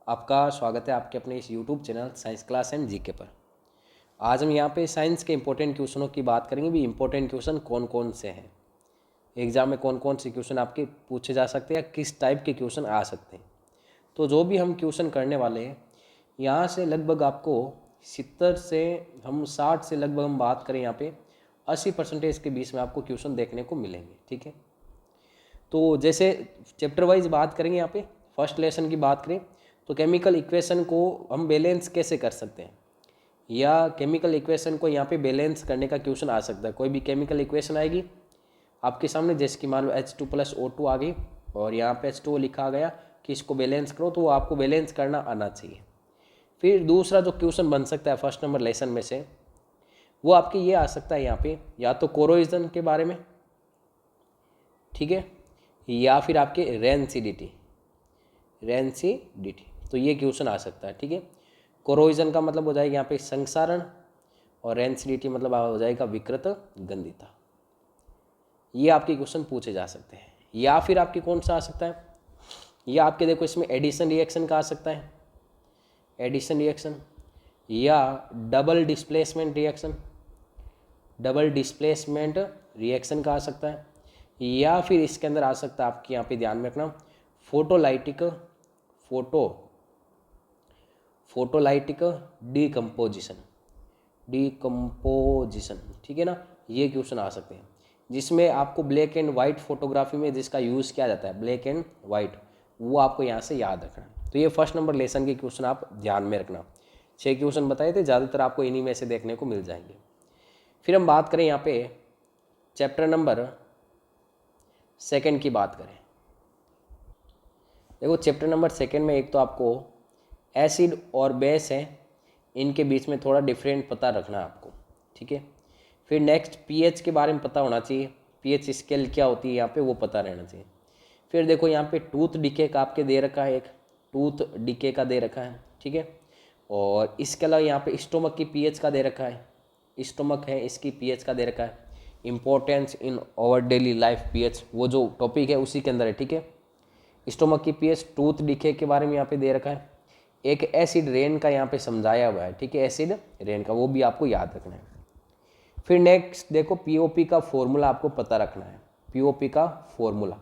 आपका स्वागत है आपके अपने इस YouTube channel science class and GK पर। आज हम यहाँ पे साइंस के इंपॉर्टेंट क्वेश्चनों की बात करेंगे भी इंपॉर्टेंट क्वेश्चन कौन कौन से हैं, एग्जाम में कौन कौन से क्वेश्चन आपके पूछे जा सकते हैं या किस टाइप के क्वेश्चन आ सकते हैं। तो जो भी हम क्वेश्चन करने वाले हैं यहाँ से लगभग आपको 70 से हम 60 से लगभग हम बात करें यहाँ पे 80% के बीच में आपको क्वेश्चन देखने को मिलेंगे। ठीक है, तो जैसे चैप्टर वाइज बात करेंगे यहाँ पे फर्स्ट लेसन की बात करें तो केमिकल इक्वेशन को हम बैलेंस कैसे कर सकते हैं या केमिकल इक्वेशन को यहाँ पे बैलेंस करने का क्वेश्चन आ सकता है। कोई भी केमिकल इक्वेशन आएगी आपके सामने, जैसे कि मान लो H2+O2 आ गई और यहाँ पे H2O लिखा गया कि इसको बैलेंस करो, तो वो आपको बैलेंस करना आना चाहिए। फिर दूसरा जो क्वेश्चन बन सकता है फर्स्ट नंबर लेसन में से वो आपके ये आ सकता है यहाँ पे या तो कोरोजन के बारे में, ठीक है, या फिर आपके रेंसिडिटी, तो ये क्वेश्चन आ सकता है। ठीक है, कोरोजन का मतलब हो जाएगा यहाँ पे संक्षारण और रेंसिडिटी मतलब हो जाएगा विकृत गंधिता। ये आपके क्वेश्चन पूछे जा सकते हैं। या फिर आपके कौन सा आ सकता है, या आपके देखो इसमें एडिशन रिएक्शन का आ सकता है, एडिशन रिएक्शन, या डबल डिस्प्लेसमेंट रिएक्शन का आ सकता है, या फिर इसके अंदर आ सकता है आपके यहाँ पे ध्यान में रखना फोटोलाइटिक डिकम्पोजिशन। ठीक है ना, ये क्वेश्चन आ सकते हैं जिसमें आपको ब्लैक एंड वाइट फोटोग्राफी में जिसका यूज़ किया जाता है, ब्लैक एंड वाइट, वो आपको यहाँ से याद रखना है। तो ये फर्स्ट नंबर लेसन के क्वेश्चन आप ध्यान में रखना। 6 क्वेश्चन बताए थे, ज़्यादातर आपको इन्हीं में से देखने को मिल जाएंगे। फिर हम बात करें यहाँ पे चैप्टर नंबर 2 की बात करें। देखो चैप्टर नंबर 2 में एक तो आपको एसिड और बेस है, इनके बीच में थोड़ा डिफरेंट पता रखना है आपको। ठीक है, फिर नेक्स्ट पीएच के बारे में पता होना चाहिए, पीएच स्केल क्या होती है यहाँ पे वो पता रहना चाहिए। फिर देखो यहाँ पे टूथ डिके का आपके दे रखा है, एक टूथ डिके का दे रखा है। ठीक है, और इसके अलावा यहाँ पे स्टोमक की पीएच का दे रखा है, स्टोमक है इसकी पीएच का दे रखा है। Importance in our daily life PH वो जो टॉपिक है उसी के अंदर है। ठीक है, स्टोमक की पीएच, टूथ डिके के बारे में यहाँ पे दे रखा है, एक एसिड रेन का यहाँ पे समझाया हुआ है। ठीक है, एसिड रेन का वो भी आपको याद रखना है। फिर नेक्स्ट देखो पीओपी का फॉर्मूला आपको पता रखना है, पीओपी का फॉर्मूला।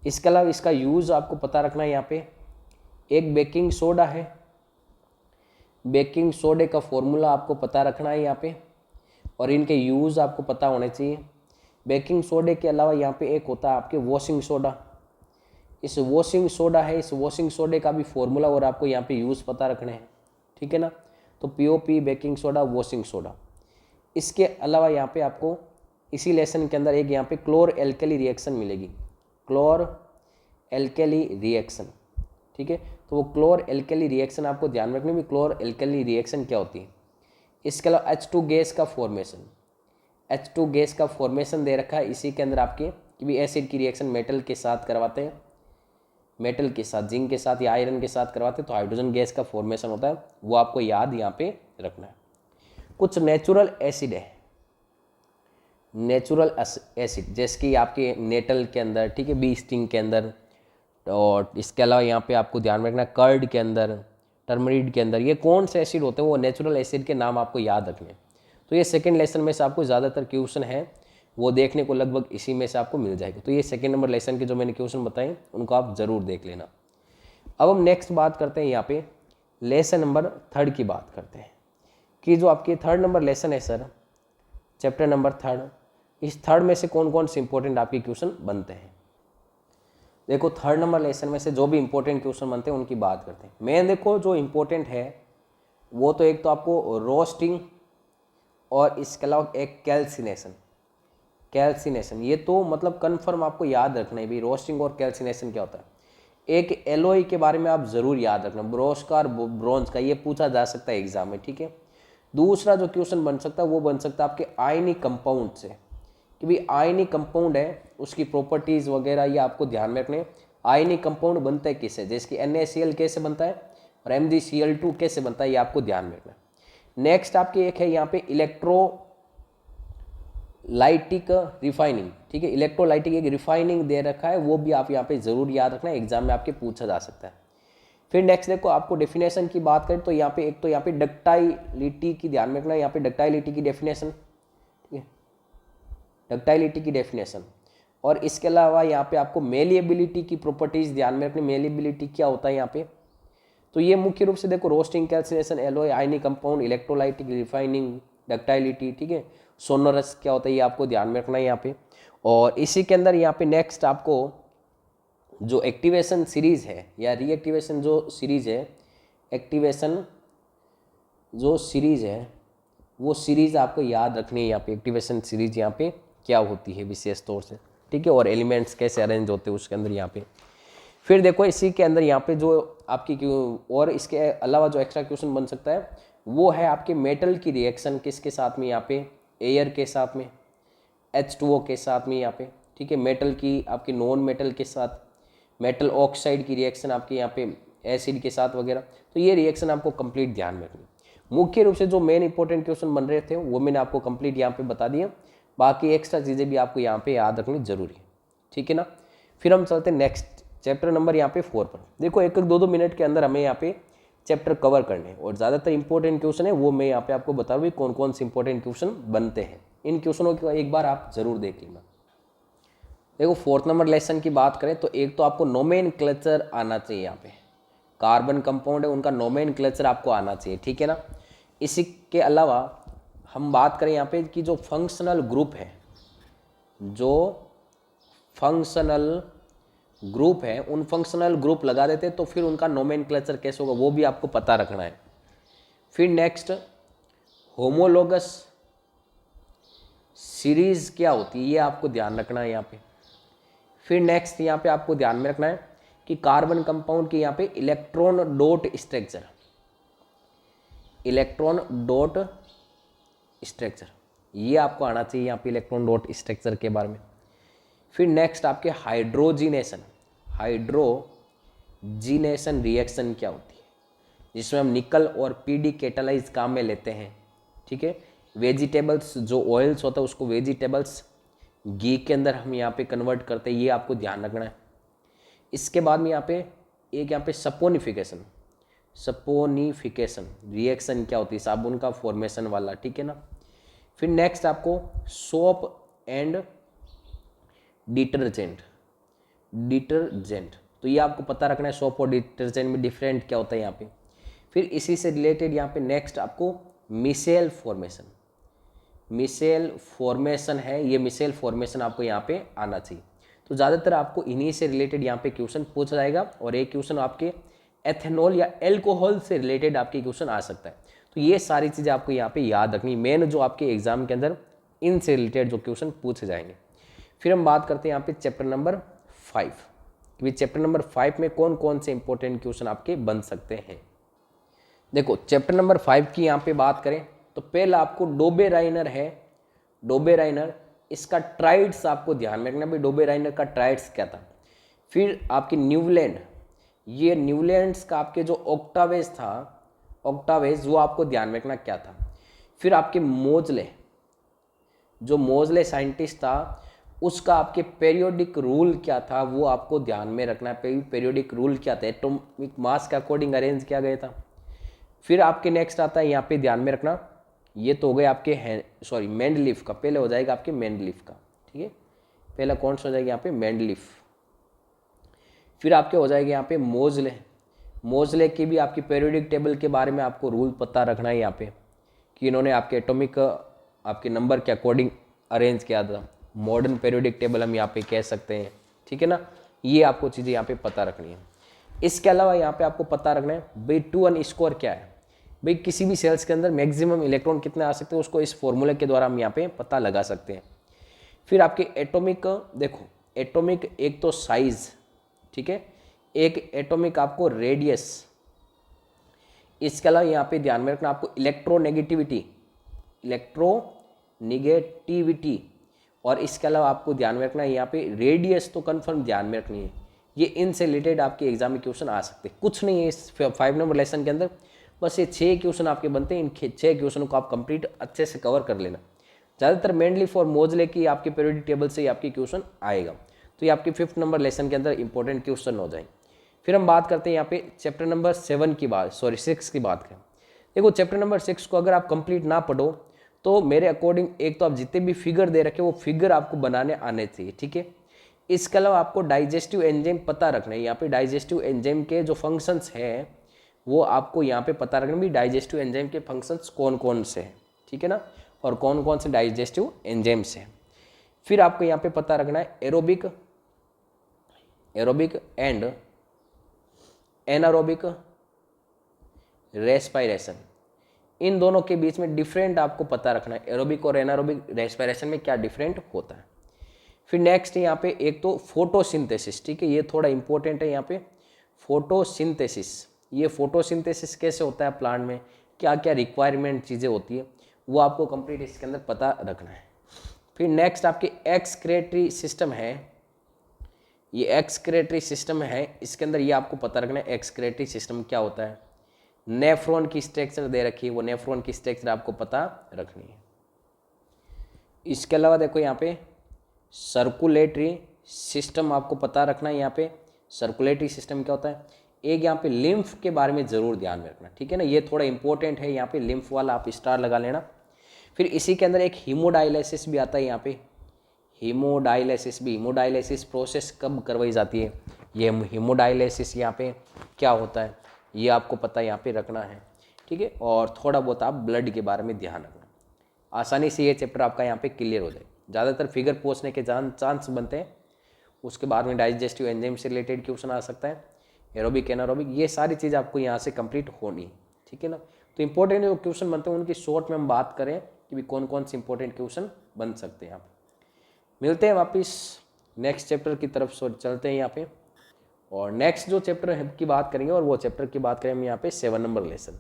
इसके अलावा इसका यूज़ आपको पता रखना है। यहाँ पे एक बेकिंग सोडा है, बेकिंग सोडे का फॉर्मूला आपको पता रखना है यहाँ पे, और इनके यूज़ आपको पता होने चाहिए। बेकिंग सोडे के अलावा यहाँ पे एक होता है आपके वॉशिंग सोडा, इस वॉशिंग सोडा है, इस वॉशिंग सोडे का भी फॉर्मूला और आपको यहाँ पे यूज़ पता रखने हैं। ठीक है ना, तो POP, baking soda, washing soda. इसके अलावा यहाँ पे आपको इसी लेसन के अंदर एक यहाँ पे क्लोर एल्केली रिएक्शन मिलेगी, क्लोर एल्केली रिएक्शन। ठीक है, तो वो क्लोर एल्केली रिएक्शन आपको ध्यान रखनी भी, क्लोर एल्केली रिएक्शन क्या होती है। इसके अलावा H2 गैस का फॉर्मेशन, H2 गैस का फॉर्मेशन दे रखा है इसी के अंदर आपके कि भी एसिड की रिएक्शन मेटल के साथ करवाते हैं, मेटल के साथ, जिंक के साथ या आयरन के साथ करवाते हैं तो हाइड्रोजन गैस का फॉर्मेशन होता है, वो आपको याद यहाँ पे रखना है। कुछ नेचुरल एसिड है, नेचुरल एसिड जैसे कि आपके नेटल के अंदर, ठीक है, बी स्टिंग के अंदर, और इसके अलावा यहाँ पे आपको ध्यान रखना कर्ड के अंदर, टर्मरिड के अंदर, ये कौन से एसिड होते हैं वो नेचुरल एसिड के नाम आपको याद रखने। तो ये सेकेंड लेसन में से आपको ज़्यादातर क्वेश्चन है वो देखने को लगभग इसी में से आपको मिल जाएगा। तो ये 2 नंबर लेसन के जो मैंने क्वेश्चन बताए उनको आप ज़रूर देख लेना। अब हम नेक्स्ट बात करते हैं यहाँ पे लेसन नंबर 3 की बात करते हैं कि जो आपकी 3rd नंबर लेसन है सर, चैप्टर नंबर 3, इस 3rd में से कौन कौन से इंपॉर्टेंट आपके क्वेश्चन बनते हैं। देखो 3rd नंबर लेसन में से जो भी इंपॉर्टेंट क्वेश्चन बनते हैं उनकी बात करते हैं। मेन देखो जो इंपॉर्टेंट है वो तो एक तो आपको रोस्टिंग और इसके अलावा एक कैल्सिनेशन, ये तो मतलब कन्फर्म आपको याद रखना है भी, रोस्टिंग और कैल्सिनेशन क्या होता है। एक एलओई के बारे में आप ज़रूर याद रखना, ब्रोश का और ब्रोंज का, ये पूछा जा सकता है एग्जाम में। ठीक है, दूसरा जो क्वेश्चन बन सकता है वो बन सकता है आपके आयनिक कंपाउंड से कि भाई आयनिक कंपाउंड है उसकी प्रॉपर्टीज़ वगैरह ये आपको ध्यान में रखने। आयनिक कंपाउंड बनता है किससे, जैसे कि NaCl कैसे बनता है और MgCl2 कैसे बनता है, ये आपको ध्यान में रखना। नेक्स्ट आपकी एक है यहाँ पे इलेक्ट्रोलाइटिक रिफाइनिंग। ठीक है, इलेक्ट्रोलाइटिक एक रिफाइनिंग दे रखा है, वो भी आप यहाँ पे ज़रूर याद रखना, एग्जाम में आपके पूछा जा सकता है। फिर नेक्स्ट देखो आपको डेफिनेशन की बात करें तो यहाँ पे एक तो यहाँ पे डक्टाइलिटी की ध्यान में रखना, यहाँ पे डक्टाइलिटी की डेफिनेशन, ठीक है, डक्टाइलिटी की डेफिनेशन। और इसके अलावा यहाँ पे आपको मेलिएबिलिटी की प्रॉपर्टीज ध्यान में रखनी। मेलिएबिलिटी क्या होता है यहाँ पे, तो ये मुख्य रूप से देखो roasting, calcination, alloy, ionic compound, electrolytic, refining, ductility, ठीक है, सोनोरस क्या होता है ये आपको ध्यान में रखना है यहाँ पे। और इसी के अंदर यहाँ पे नेक्स्ट आपको जो एक्टिवेशन सीरीज है या रीएक्टिवेशन जो सीरीज है, एक्टिवेशन जो सीरीज है वो सीरीज आपको याद रखनी है यहाँ पे। एक्टिवेशन सीरीज यहाँ पे क्या होती है विशेष तौर से, ठीक है, और एलिमेंट्स कैसे अरेंज होते हैं उसके अंदर यहाँ पे। फिर देखो इसी के अंदर यहाँ पे जो आपकी और इसके अलावा जो एक्स्ट्रा क्वेश्चन बन सकता है वो है आपके मेटल की रिएक्शन किसके साथ में, यहाँ पे एयर के साथ में, H2O के साथ में यहाँ पे, ठीक है, मेटल की आपके नॉन मेटल के साथ, मेटल ऑक्साइड की रिएक्शन आपके यहाँ पे एसिड के साथ वगैरह। तो ये रिएक्शन आपको कंप्लीट ध्यान में रखनी। मुख्य रूप से जो मेन इंपॉर्टेंट क्वेश्चन बन रहे थे वो मैंने आपको कंप्लीट यहाँ पे बता दिए, बाकी एक्स्ट्रा चीज़ें भी आपको यहाँ पे याद रखनी जरूरी है, ठीक है ना। फिर हम चलते हैं नेक्स्ट चैप्टर नंबर यहाँ पे 4 पर। देखो 1-2 मिनट के अंदर हमें यहाँ पे चैप्टर कवर करने हैं और ज़्यादातर इंपॉर्टेंट क्वेश्चन है वो मैं यहाँ पे आपको बता रहा हूँ कौन कौन से इंपॉर्टेंट क्वेश्चन बनते हैं। इन क्वेश्चनों को एक बार आप जरूर देख लेना। देखो 4th नंबर लेसन की बात करें तो एक तो आपको नोमेनक्लेचर आना चाहिए, यहाँ पे कार्बन कंपाउंड है उनका नोमेनक्लेचर आपको आना चाहिए, ठीक है ना। इसी के अलावा हम बात करें यहाँ पे कि जो फंक्शनल ग्रुप है, जो फंक्शनल ग्रुप है उन फंक्शनल ग्रुप लगा देते तो फिर उनका नोमेनक्लेचर कैसे होगा वो भी आपको पता रखना है। फिर नेक्स्ट होमोलोगस सीरीज क्या होती है ये आपको ध्यान रखना है यहाँ पे। फिर नेक्स्ट यहाँ पे आपको ध्यान में रखना है कि कार्बन कंपाउंड के यहाँ पे electron dot structure, electron dot structure ये आपको आना चाहिए यहाँ पे इलेक्ट्रॉन डॉट स्ट्रक्चर के बारे में। फिर नेक्स्ट आपके हाइड्रोजिनेशन, हाइड्रोजिनेशन रिएक्शन क्या होती है जिसमें हम निकल और पीडी कैटालाइज काम में लेते हैं, ठीक है। वेजिटेबल्स जो ऑयल्स होता है उसको वेजिटेबल्स घी के अंदर हम यहाँ पे कन्वर्ट करते हैं, ये आपको ध्यान रखना है। इसके बाद में यहाँ पे एक यहाँ पे सपोनिफिकेशन, सपोनिफिकेशन रिएक्शन क्या होती है, साबुन का फॉर्मेशन वाला, ठीक है ना। फिर नेक्स्ट आपको सोप एंड डिटर्जेंट, डिटर्जेंट तो ये आपको पता रखना है सोप और डिटर्जेंट में डिफरेंट क्या होता है यहाँ पे। फिर इसी से रिलेटेड यहाँ पे नेक्स्ट आपको मिसेल फॉर्मेशन, मिसेल फॉर्मेशन है, ये मिसेल फॉर्मेशन आपको यहाँ पे आना चाहिए। तो ज़्यादातर आपको इन्हीं से रिलेटेड यहाँ पे क्वेश्चन पूछा जाएगा और एक क्वेश्चन आपके एथेनॉल या एल्कोहल से रिलेटेड आपके क्वेश्चन आ सकता है। तो ये सारी चीज़ें आपको यहाँ पे याद रखनी, मेन जो आपके एग्जाम के अंदर इनसे रिलेटेड जो क्वेश्चन पूछे जाएंगे। फिर हम बात करते हैं यहाँ पे चैप्टर नंबर 5 कि चैप्टर नंबर 5 में कौन कौन से इंपॉर्टेंट क्वेश्चन आपके बन सकते हैं। देखो चैप्टर नंबर 5 की यहाँ पे बात करें तो पहला आपको डोबेराइनर है, डोबेराइनर इसका ट्राइड्स आपको ध्यान में रखना भाई डोबेराइनर का ट्राइड्स क्या था। फिर आपकी न्यूलैंड, ये न्यूलैंड्स का आपके जो ऑक्टावेज था, ऑक्टावेज वो आपको ध्यान में रखना क्या था। फिर आपके मोजले, जो मोजले साइंटिस्ट था उसका आपके पेरियोडिक रूल क्या था वो आपको ध्यान में रखना है। पेरियोडिक रूल क्या था, एटॉमिक मास के अकॉर्डिंग अरेंज किया गया था। फिर आपके नेक्स्ट आता है यहाँ पे ध्यान में रखना, ये तो हो गए आपके मेंडलीफ का, पहले हो जाएगा आपके मेंडलीफ का, ठीक है, पहला कौन सा हो जाएगा यहाँ पे मेंडलीफ। फिर आपके हो जाएगा यहाँ पे मोजले, मोजले की भी आपकी पेरियोडिक टेबल के बारे में आपको रूल पता रखना है यहाँ पे कि इन्होंने आपके एटॉमिक आपके नंबर के अकॉर्डिंग अरेंज किया था। मॉडर्न पेरियोडिक टेबल हम यहाँ पे कह सकते हैं, ठीक है ना। ये आपको चीज़ें यहाँ पे पता रखनी है। इसके अलावा यहाँ पे आपको पता रखना है भाई 2n स्क्वायर क्या है, भाई किसी भी सेल्स के अंदर मैक्सिमम इलेक्ट्रॉन कितने आ सकते हैं उसको इस फॉर्मूले के द्वारा हम यहाँ पे पता लगा सकते हैं। फिर आपके एटॉमिक, देखो एटॉमिक एक तो साइज, ठीक है, एक एटॉमिक आपको रेडियस। इसके अलावा यहाँ पे ध्यान में रखना आपको इलेक्ट्रोनेगेटिविटी, इलेक्ट्रोनेगेटिविटी, और इसके अलावा आपको ध्यान में रखना है यहाँ पे रेडियस तो कंफर्म ध्यान में रखनी है। ये इनसे रिलेटेड आपके एग्जाम में क्वेश्चन आ सकते हैं, कुछ नहीं है इस 5 नंबर लेसन के अंदर, बस ये 6 क्वेश्चन आपके बनते हैं। इन 6 क्वेश्चन को आप कंप्लीट अच्छे से कवर कर लेना। ज़्यादातर मेंडलीफ और मोजले की आपके पीरियोडिक टेबल से ही आपकी क्वेश्चन आएगा, तो ये आपकी 5th नंबर लेसन के अंदर इंपॉर्टेंट क्वेश्चन हो जाएंगे। फिर हम बात करते हैं यहाँ पे चैप्टर नंबर 6 की बात करें। देखो चैप्टर नंबर 6 को अगर आप कंप्लीट ना पढ़ो तो मेरे अकॉर्डिंग एक तो आप जितने भी फिगर दे रखे वो फिगर आपको बनाने आने चाहिए, ठीक है। इसके अलावा आपको डाइजेस्टिव एंजाइम पता रखना है। यहाँ पे डाइजेस्टिव एंजाइम के जो फंक्शंस हैं वो आपको यहाँ पे पता रखना भी डाइजेस्टिव एंजाइम के फंक्शंस कौन कौन से हैं, ठीक है ना, और कौन कौन से डाइजेस्टिव एंजाइम्स हैं। फिर आपको यहाँ पे पता रखना है एरोबिक एंड एनारोबिक रेस्पिरेशन, इन दोनों के बीच में डिफरेंट आपको पता रखना है। एरोबिक और एनारोबिक रेस्पिरेशन में क्या डिफरेंट होता है। फिर नेक्स्ट यहाँ पे एक तो फोटोसिंथेसिस, ठीक है, ये थोड़ा इंपॉर्टेंट है यहाँ पे। फोटोसिंथेसिस, ये फोटोसिंथेसिस कैसे होता है प्लांट में, क्या क्या रिक्वायरमेंट चीज़ें होती है वो आपको कंप्लीट इसके अंदर पता रखना है। फिर नेक्स्ट आपके एक्सक्रेटरी सिस्टम है, ये एक्सक्रेटरी सिस्टम है, इसके अंदर ये आपको पता रखना है एक्सक्रेटरी सिस्टम क्या होता है। नेफ्रॉन की स्ट्रक्चर दे रखी है, वो नेफ्रॉन की स्ट्रक्चर आपको पता रखनी है। इसके अलावा देखो यहाँ पे सर्कुलेटरी सिस्टम आपको पता रखना है। यहाँ पे सर्कुलेटरी सिस्टम क्या होता है। एक यहाँ पे लिम्फ के बारे में ज़रूर ध्यान में रखना, ठीक है ना, ये थोड़ा इंपॉर्टेंट है। यहाँ पे लिम्फ वाला आप स्टार लगा लेना। फिर इसी के अंदर एक हीमोडायलिसिस भी आता है यहाँ पे, हीमोडायलिसिस भी। हीमोडायलिसिस प्रोसेस कब करवाई जाती है, ये हीमोडायलिसिस यहाँ पे क्या होता है ये आपको पता यहाँ पे रखना है, ठीक है। और थोड़ा बहुत आप ब्लड के बारे में ध्यान रखना। आसानी से ये चैप्टर आपका यहाँ पे क्लियर हो जाए। ज़्यादातर फिगर पूछने के चांस बनते हैं। उसके बाद में डाइजेस्टिव एंजाइम से रिलेटेड क्वेश्चन आ सकता है, एरोबिक एनारोबिक, ये सारी चीज़ आपको यहाँ से कंप्लीट होनी है, ठीक है ना। तो इंपॉर्टेंट जो क्वेश्चन बनते हैं उनकी शॉर्ट में हम बात करें कि भी कौन कौन से इंपॉर्टेंट क्वेश्चन बन सकते हैं यहाँ पे। मिलते हैं वापस नेक्स्ट चैप्टर की तरफ चलते हैं यहाँ पे, और नेक्स्ट जो चैप्टर की बात करेंगे और वो चैप्टर की बात करें हम यहाँ पे 7 नंबर लेसन।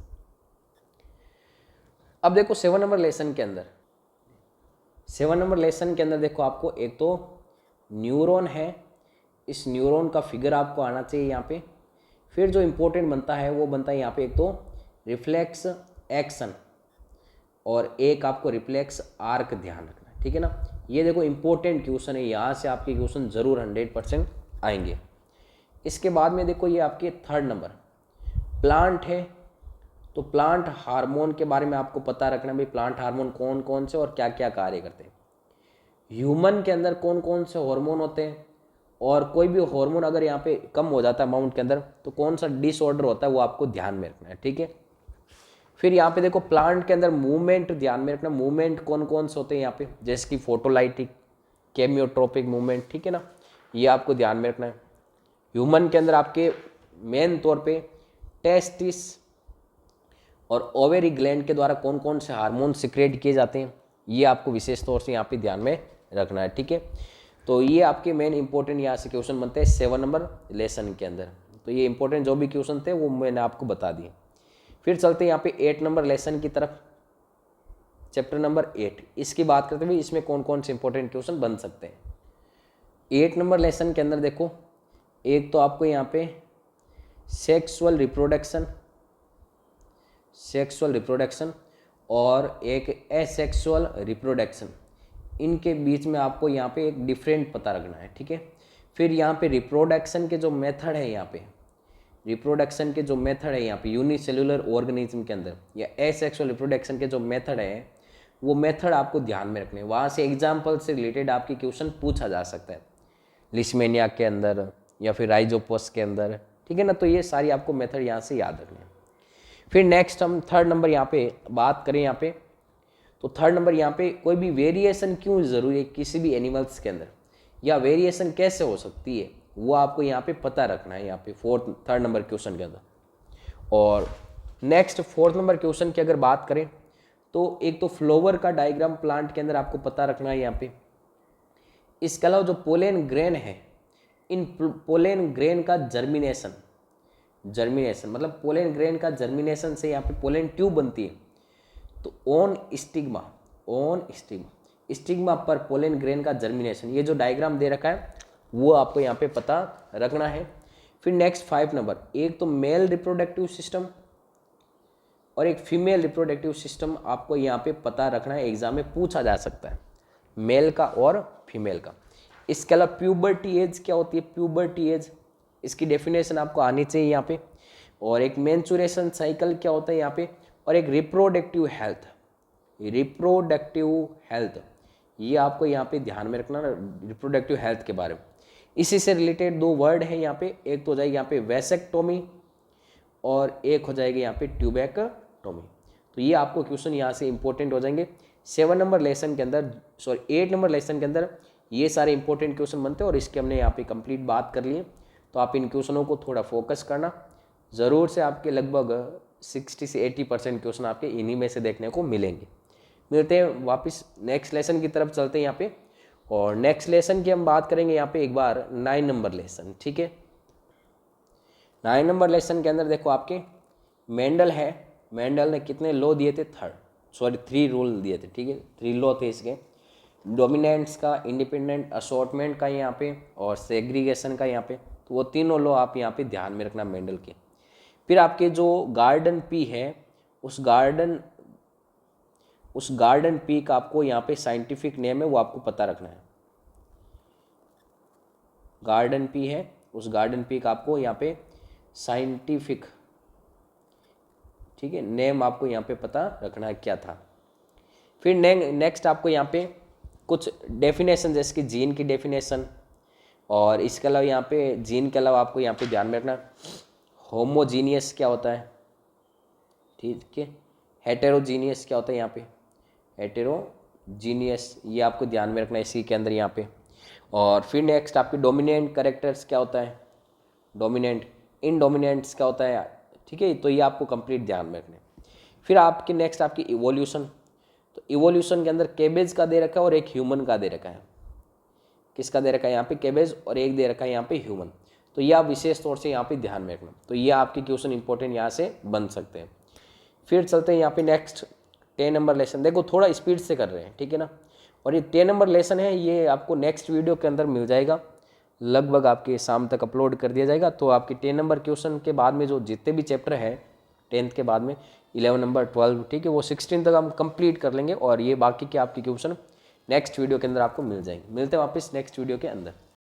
अब देखो 7 नंबर लेसन के अंदर, 7 नंबर लेसन के अंदर देखो आपको एक तो न्यूरॉन है, इस न्यूरॉन का फिगर आपको आना चाहिए यहाँ पे। फिर जो इंपॉर्टेंट बनता है वो बनता है यहाँ पे एक तो रिफ्लेक्स एक्शन और एक आपको रिफ्लेक्स आर्क ध्यान रखना, ठीक है ना। ये देखो इंपॉर्टेंट क्वेश्चन है, यहाँ से आपके क्वेश्चन जरूर 100% आएंगे। इसके बाद में देखो ये आपके 3rd नंबर प्लांट है, तो प्लांट हार्मोन के बारे में आपको पता रखना भाई प्लांट हार्मोन कौन कौन से और क्या क्या कार्य करते हैं। ह्यूमन के अंदर कौन कौन से हार्मोन होते हैं, और कोई भी हार्मोन अगर यहाँ पे कम हो जाता है अमाउंट के अंदर तो कौन सा डिसऑर्डर होता है वो आपको ध्यान में रखना है, ठीक है। फिर यहाँ पे देखो प्लांट के अंदर मूवमेंट ध्यान में रखना, मूवमेंट कौन कौन से होते हैं यहाँ पे, जैसे कि फोटोलाइटिक, केमियोट्रोपिक मूवमेंट, ठीक है ना, ये आपको ध्यान में रखना है। ह्यूमन के अंदर आपके मेन तौर पे टेस्टिस और ओवेरी ग्लैंड के द्वारा कौन कौन से हार्मोन सिक्रेट किए जाते हैं ये आपको विशेष तौर से यहाँ पे ध्यान में रखना है, ठीक है। तो ये आपके मेन इंपॉर्टेंट यहाँ से क्वेश्चन बनते हैं 7 नंबर लेसन के अंदर। तो ये इंपॉर्टेंट जो भी क्वेश्चन थे वो मैंने आपको बता दिए। फिर चलते हैं यहाँ पे 8 नंबर लेसन की तरफ, चैप्टर नंबर 8, इसकी बात करते हुए इसमें कौन कौन से इंपॉर्टेंट क्वेश्चन बन सकते हैं। 8 नंबर लेसन के अंदर देखो एक तो आपको यहाँ पे सेक्सुअल रिप्रोडक्शन और एक एसेक्सुअल रिप्रोडक्शन, इनके बीच में आपको यहाँ पे एक डिफरेंट पता रखना है, ठीक है। फिर यहाँ पे रिप्रोडक्शन के जो मेथड है यहाँ पे, रिप्रोडक्शन के जो मेथड है यहाँ पे यूनिसेल्युलर ऑर्गेनिज्म के अंदर, या एसेक्सुअल रिप्रोडक्शन के जो मेथड है वो मेथड आपको ध्यान में रखने, वहाँ से एग्जाम्पल से रिलेटेड आपकी क्वेश्चन पूछा जा सकता है, लिस्मेनिया के अंदर या फिर राइजोपस के अंदर, ठीक है ना। तो ये सारी आपको मेथड यहाँ से याद रखनी है। फिर नेक्स्ट हम 3rd नंबर यहाँ पे बात करें यहाँ पे, तो 3rd नंबर यहाँ पे कोई भी वेरिएशन क्यों ज़रूरी है किसी भी एनिमल्स के अंदर, या वेरिएशन कैसे हो सकती है वो आपको यहाँ पे पता रखना है यहाँ पे 3rd नंबर क्वेश्चन के अंदर। और नेक्स्ट 4th नंबर क्वेश्चन की अगर बात करें तो एक तो फ्लावर का डायग्राम प्लांट के अंदर आपको पता रखना है यहाँ पे। इसके अलावा जो पोलेन ग्रेन है, इन पोलेन ग्रेन का जर्मिनेशन मतलब पोलेन ग्रेन का जर्मिनेशन से यहाँ पे पोलेन ट्यूब बनती है। तो ऑन स्टिग्मा पर पोलेन ग्रेन का जर्मिनेशन, ये जो डायग्राम दे रखा है वो आपको यहाँ पे पता रखना है। फिर नेक्स्ट 5 नंबर, एक तो मेल रिप्रोडक्टिव सिस्टम और एक फीमेल रिप्रोडक्टिव सिस्टम आपको यहाँ पे पता रखना है, एग्जाम में पूछा जा सकता है, मेल का और फीमेल का। इसके अलावा प्यूबर्टी एज क्या होती है, प्यूबर्टी एज इसकी डेफिनेशन आपको आनी चाहिए यहाँ पे। और एक मेंस्ट्रुएशन साइकिल क्या होता है यहाँ पे, और एक रिप्रोडक्टिव हेल्थ, ये आपको यहाँ पे ध्यान में रखना ना, रिप्रोडक्टिव हेल्थ के बारे में। इसी से रिलेटेड 2 वर्ड है यहाँ पे, एक तो हो जाएगी यहाँ पे वैसेक्टोमी और एक हो जाएगी यहाँ पे ट्यूबैक्टोमी। तो ये आपको क्वेश्चन यहाँ से इंपॉर्टेंट हो जाएंगे 8 नंबर लेसन के अंदर ये सारे इंपॉर्टेंट क्वेश्चन बनते हैं, और इसके हमने यहाँ पे कंप्लीट बात कर लिए। तो आप इन क्वेश्चनों को थोड़ा फोकस करना, ज़रूर से आपके लगभग 60 से 80% क्वेश्चन आपके इन्हीं में से देखने को मिलेंगे। मिलते हैं वापस नेक्स्ट लेसन की तरफ चलते हैं यहाँ पे, और नेक्स्ट लेसन की हम बात करेंगे यहाँ पे एक बार 9 नंबर लेसन, ठीक है। 9 नंबर लेसन के अंदर देखो आपके मेंडल है, मेंडल ने कितने लॉ दिए थे, 3 रूल दिए थे, ठीक है, 3 लॉ थे इसके, डोमिनेंट्स का, इंडिपेंडेंट असॉर्टमेंट का यहाँ पे, और सेग्रीगेशन का यहाँ पे। तो वो तीनों लॉ आप यहाँ पे ध्यान में रखना मेंडल के। फिर आपके जो गार्डन पी है, उस गार्डन पी का आपको यहाँ पे साइंटिफिक नेम है, वो आपको पता रखना है। गार्डन पी है, उस गार्डन पी का आपको यहाँ पे साइंटिफिक, ठीक है, नेम आपको यहाँ पे पता रखना है क्या था। फिर नेक्स्ट आपको यहाँ पे कुछ डेफिनेशन, जैसे कि जीन की डेफिनेशन, और इसके अलावा यहाँ पे जीन के अलावा आपको यहाँ पे ध्यान में रखना होमोजीनियस क्या होता है, ठीक है, हेटेरोजीनियस क्या होता है यहाँ पे, हेटेरोजीनियस, ये आपको ध्यान में रखना है इसी के अंदर यहाँ पे। और फिर नेक्स्ट आपके डोमिनेंट कैरेक्टर्स क्या होता है, डोमिनेंट, इनडोमिनेंट्स क्या होता है, ठीक है। तो ये आपको कंप्लीट ध्यान में रखना है। फिर आपकी नेक्स्ट आपकी इवोल्यूशन, तो इवोल्यूशन के अंदर केबेज का दे रखा है और एक ह्यूमन का दे रखा है। किसका दे रखा है यहाँ पे, केबेज, और एक दे रखा है यहाँ पे ह्यूमन। तो ये आप विशेष तौर से यहाँ पे ध्यान में रखना। तो ये आपके क्वेश्चन इंपॉर्टेंट यहाँ से बन सकते हैं। फिर चलते हैं यहाँ पे नेक्स्ट 10 नंबर लेसन। देखो थोड़ा स्पीड से कर रहे हैं, ठीक है ना। और ये 10 नंबर लेसन है, ये आपको नेक्स्ट वीडियो के अंदर मिल जाएगा, लगभग आपके शाम तक अपलोड कर दिया जाएगा। तो आपके 10 नंबर क्वेश्चन के बाद में जो जितने भी चैप्टर है 10th के बाद में 11 नंबर 12, ठीक है, वो 16 तक हम कंप्लीट कर लेंगे, और ये बाकी के आपके क्वेश्चन नेक्स्ट वीडियो के अंदर आपको मिल जाएंगे। मिलते हैं वापस नेक्स्ट वीडियो के अंदर।